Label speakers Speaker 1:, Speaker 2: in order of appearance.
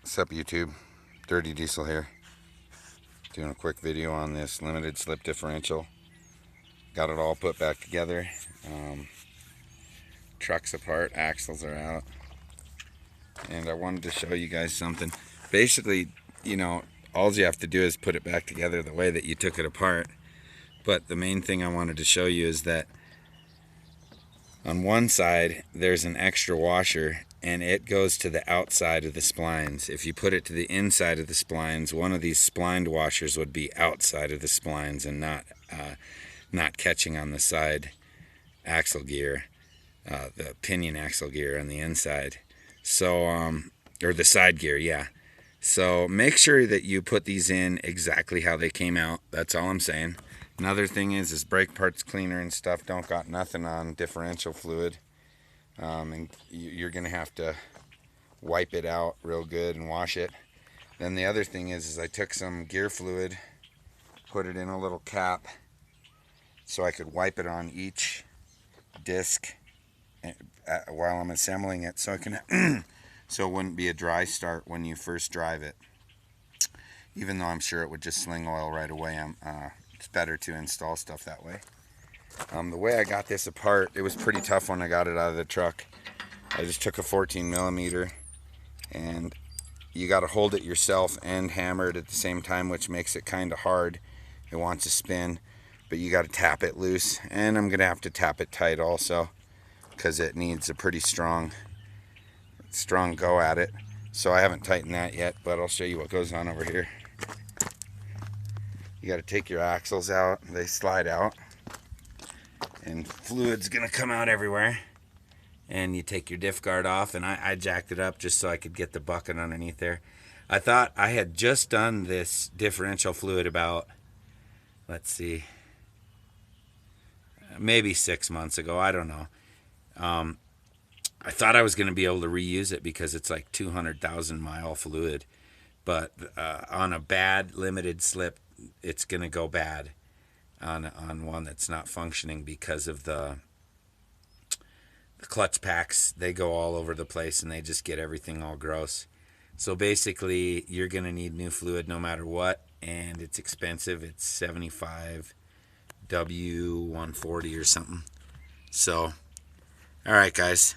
Speaker 1: What's up, YouTube? Dirty Diesel here. Doing a quick video on this limited slip differential. Got it all put back together. Truck's apart, axles are out. And I wanted to show you guys something. Basically, all you have to do is put it back together the way that you took it apart. But the main thing I wanted to show you is that on one side, there's an extra washer, and it goes to the outside of the splines. If you put it to the inside of the splines, one of these splined washers would be outside of the splines and not catching on the side axle gear, the pinion axle gear on the inside. So, or the side gear, yeah. So make sure that you put these in exactly how they came out. That's all I'm saying. Another thing is brake parts cleaner and stuff don't got nothing on differential fluid. And you're going to have to wipe it out real good and wash it. Then the other thing is I took some gear fluid, put it in a little cap so I could wipe it on each disc while I'm assembling it, so so it wouldn't be a dry start when you first drive it. Even though I'm sure it would just sling oil right away, it's better to install stuff that way. The way I got this apart, it was pretty tough when I got it out of the truck. I just took a 14 millimeter, and you got to hold it yourself and hammer it at the same time, which makes it kind of hard. It wants to spin, but you got to tap it loose, and I'm gonna have to tap it tight also because it needs a pretty strong go at it. So I haven't tightened that yet, but I'll show you what goes on over here. You got to take your axles out. They slide out, and fluid's gonna come out everywhere. And you take your diff guard off, and I jacked it up just so I could get the bucket underneath there. I thought I had just done this differential fluid about, let's see, maybe 6 months ago. I don't know. I thought I was going to be able to reuse it because it's like 200,000 mile fluid. But on a bad limited slip, it's going to go bad on one that's not functioning because of the clutch packs. They go all over the place and they just get everything all gross. So basically, you're going to need new fluid no matter what, and it's expensive. It's 75 W140 or something. So, all right, guys.